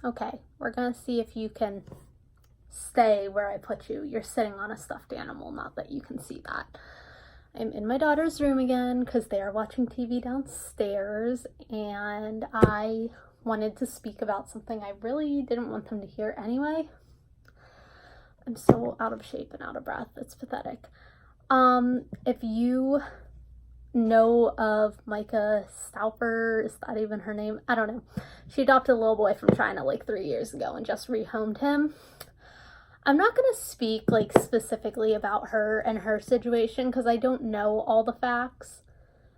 Okay, we're gonna see if you can stay where I put you. You're sitting on a stuffed animal, not that you can see that. I'm in my daughter's room again because they are watching TV downstairs, and I wanted to speak about something I really didn't want them to hear anyway. I'm so out of shape and out of breath. It's pathetic. If you know of Micah Stauffer, is that even her name? I don't know. She adopted a little boy from China like 3 years ago and just rehomed him. I'm not going to speak like specifically about her and her situation because I don't know all the facts,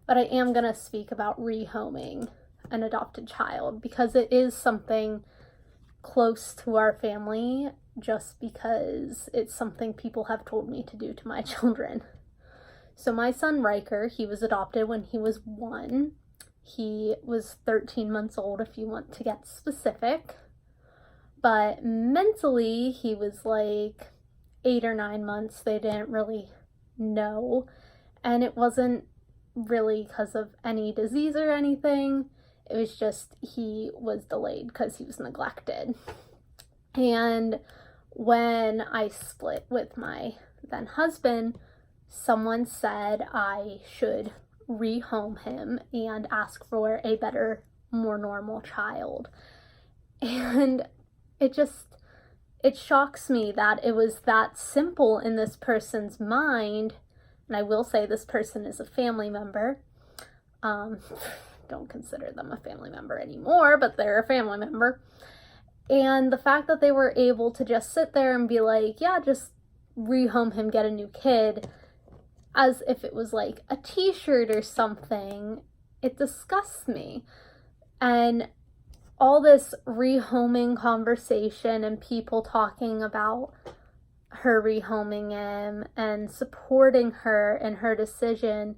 but I am going to speak about rehoming an adopted child because it is something close to our family, just because it's something people have told me to do to my children. So my son Riker, he was adopted when he was 1. He was 13 months old if you want to get specific. But mentally, he was like 8 or 9 months. They didn't really know. And it wasn't really because of any disease or anything. It was just he was delayed because he was neglected. And when I split with my then husband, someone said I should rehome him and ask for a better, more normal child. And it shocks me that it was that simple in this person's mind. And I will say this person is a family member. Don't consider them a family member anymore, but they're a family member. And the fact that they were able to just sit there and be like, yeah, just rehome him, get a new kid, as if it was like a t-shirt or something, it disgusts me. And all this rehoming conversation and people talking about her rehoming him and supporting her in her decision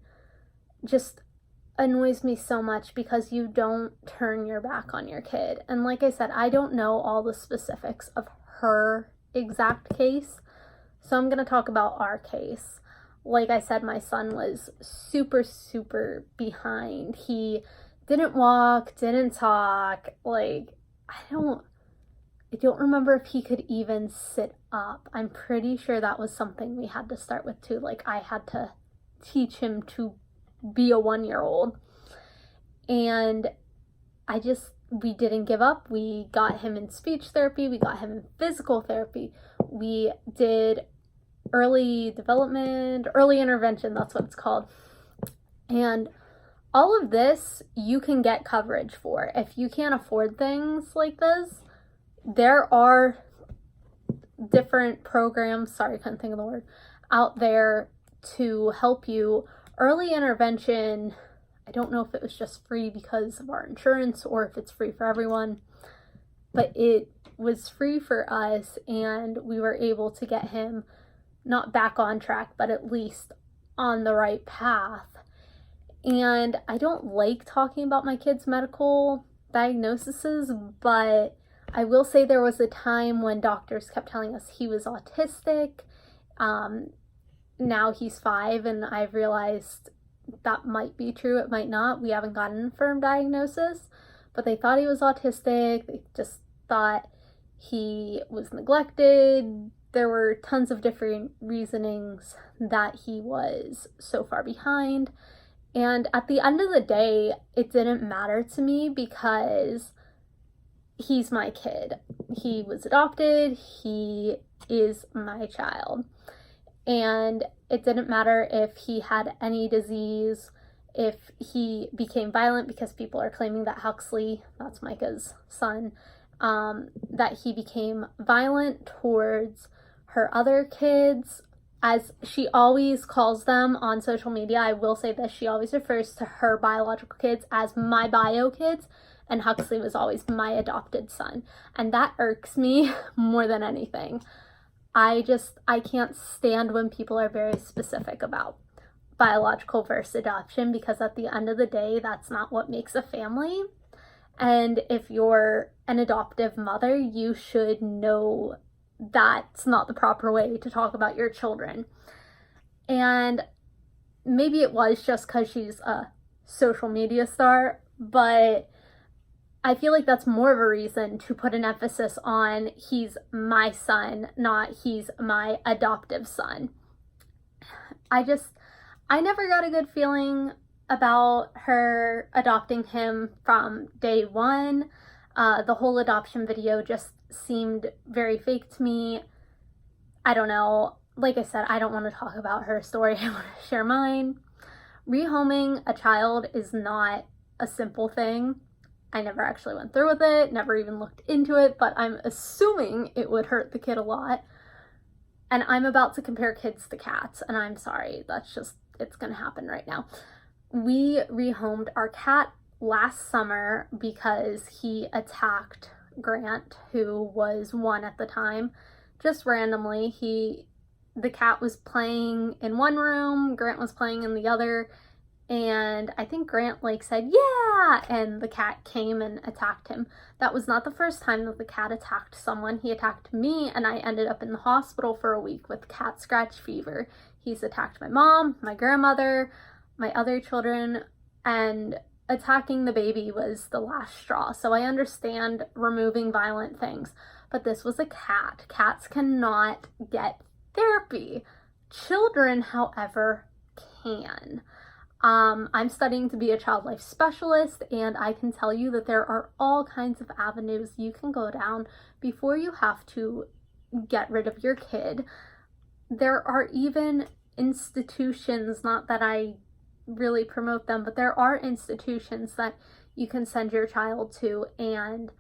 just annoys me so much because you don't turn your back on your kid. And like I said, I don't know all the specifics of her exact case, so I'm going to talk about our case. Like I said, my son was super behind. He didn't walk, didn't talk. Like, I don't remember if he could even sit up. I'm pretty sure that was something we had to start with too. Like, I had to teach him to be a 1-year-old. And we didn't give up. We got him in speech therapy. We got him in physical therapy. We did early development, early intervention, that's what it's called. And all of this you can get coverage for. If you can't afford things like this, there are different programs, sorry, I couldn't think of the word, out there to help you. Early intervention, I don't know if it was just free because of our insurance or if it's free for everyone, but it was free for us, and we were able to get him not back on track, but at least on the right path. And I don't like talking about my kids' medical diagnoses, but I will say there was a time when doctors kept telling us he was autistic. Now he's 5, and I've realized that might be true, it might not. We haven't gotten a firm diagnosis, but they thought he was autistic. They just thought he was neglected. There were tons of different reasonings that he was so far behind. And at the end of the day, it didn't matter to me because he's my kid. He was adopted. He is my child. And it didn't matter if he had any disease, if he became violent, because people are claiming that Huxley, that's Micah's son, that he became violent towards her other kids, as she always calls them on social media. I will say this, she always refers to her biological kids as my bio kids, and Huxley was always my adopted son. And that irks me more than anything. I can't stand when people are very specific about biological versus adoption, because at the end of the day, that's not what makes a family. And if you're an adoptive mother, you should know that's not the proper way to talk about your children. And maybe it was just because she's a social media star, but I feel like that's more of a reason to put an emphasis on he's my son, not he's my adoptive son. I never got a good feeling about her adopting him from day one. The whole adoption video just seemed very fake to me. I don't know. Like I said, I don't want to talk about her story. I want to share mine. Rehoming a child is not a simple thing. I never actually went through with it, never even looked into it, but I'm assuming it would hurt the kid a lot. And I'm about to compare kids to cats, and I'm sorry, it's gonna happen right now. We rehomed our cat last summer because he attacked Grant, who was 1 at the time, just randomly. The cat was playing in one room, Grant was playing in the other, and I think Grant said, yeah, and the cat came and attacked him. That was not the first time that the cat attacked someone. He attacked me, and I ended up in the hospital for a week with cat scratch fever. He's attacked my mom, my grandmother, my other children, and attacking the baby was the last straw. So I understand removing violent things, but this was a cat. Cats cannot get therapy. Children, however, can. I'm studying to be a child life specialist, and I can tell you that there are all kinds of avenues you can go down before you have to get rid of your kid. There are even institutions, not that I really promote them, but there are institutions that you can send your child to, and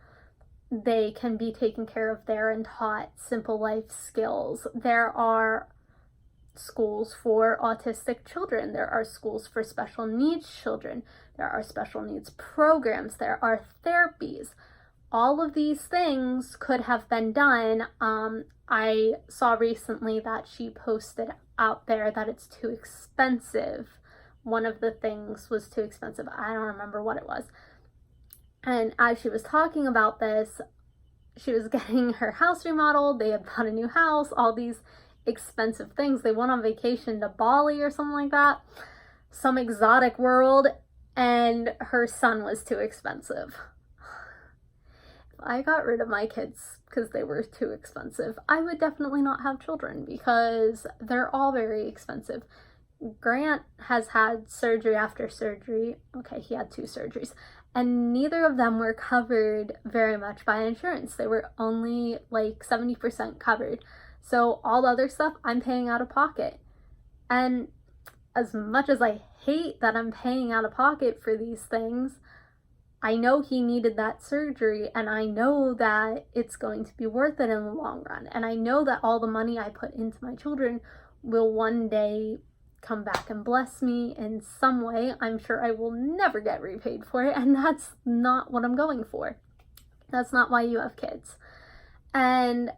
they can be taken care of there and taught simple life skills. There are schools for autistic children. There are schools for special needs children. There are special needs programs. There are therapies. All of these things could have been done. I saw recently that she posted out there that it's too expensive. One of the things was too expensive. I don't remember what it was. And as she was talking about this, she was getting her house remodeled. They had bought a new house, all these expensive things. They went on vacation to Bali or something like that, some exotic world, and her son was too expensive. If I got rid of my kids because they were too expensive, I would definitely not have children because they're all very expensive. Grant has had surgery after surgery. Okay, he had 2 surgeries, and neither of them were covered very much by insurance. They were only 70% covered. So all other stuff I'm paying out of pocket. And as much as I hate that I'm paying out of pocket for these things, I know he needed that surgery, and I know that it's going to be worth it in the long run. And I know that all the money I put into my children will one day come back and bless me in some way. I'm sure I will never get repaid for it, and that's not what I'm going for. That's not why you have kids. And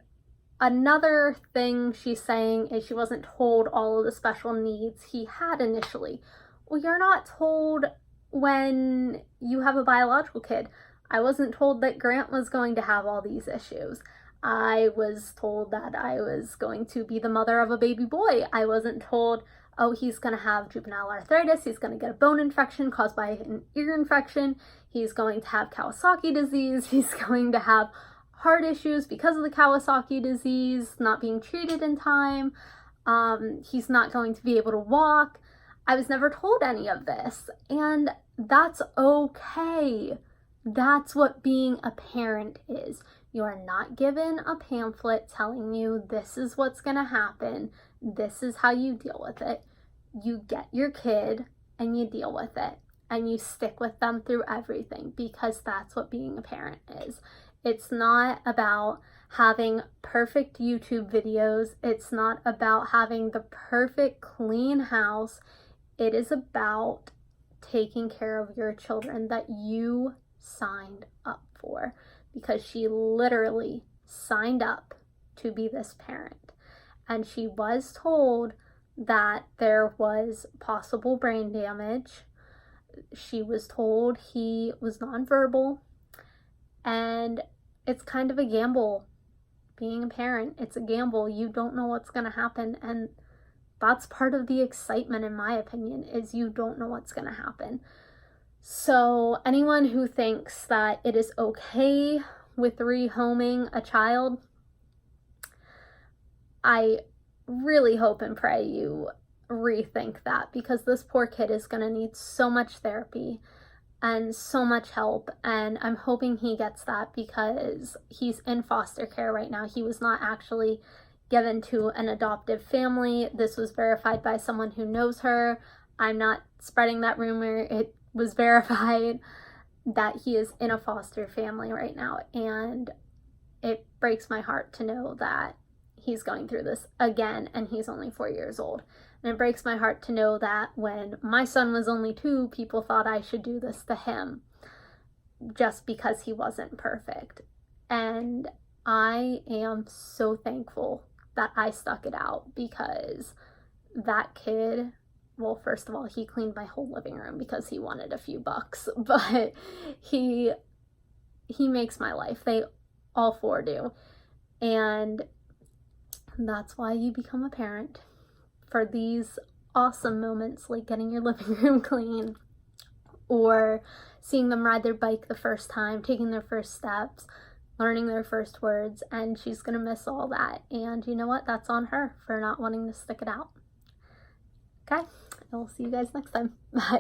another thing she's saying is she wasn't told all of the special needs he had initially. Well, you're not told when you have a biological kid. I wasn't told that Grant was going to have all these issues. I was told that I was going to be the mother of a baby boy. I wasn't told, oh, he's going to have juvenile arthritis, he's going to get a bone infection caused by an ear infection, he's going to have Kawasaki disease, he's going to have heart issues because of the Kawasaki disease, not being treated in time, he's not going to be able to walk. I was never told any of this, and that's okay. That's what being a parent is. You are not given a pamphlet telling you this is what's going to happen, this is how you deal with it. You get your kid and you deal with it, and you stick with them through everything, because that's what being a parent is. It's not about having perfect YouTube videos. It's not about having the perfect clean house. It is about taking care of your children that you signed up for, because she literally signed up to be this parent. And she was told that there was possible brain damage. She was told he was nonverbal. And it's kind of a gamble. Being a parent, it's a gamble. You don't know what's going to happen. And that's part of the excitement, in my opinion, is you don't know what's going to happen. So anyone who thinks that it is okay with rehoming a child, I really hope and pray you rethink that, because this poor kid is going to need so much therapy and so much help, and I'm hoping he gets that, because he's in foster care right now. He was not actually given to an adoptive family. This was verified by someone who knows her. I'm not spreading that rumor. It was verified that he is in a foster family right now, and it breaks my heart to know that he's going through this again, and he's only 4 years old. And it breaks my heart to know that when my son was only 2, people thought I should do this to him just because he wasn't perfect. And I am so thankful that I stuck it out, because that kid, well, first of all, he cleaned my whole living room because he wanted a few bucks, but he makes my life. They all 4 do. And that's why you become a parent, for these awesome moments, like getting your living room clean, or seeing them ride their bike the first time, taking their first steps, learning their first words. And she's gonna miss all that, and you know what, that's on her for not wanting to stick it out. Okay, I will see you guys next time. Bye.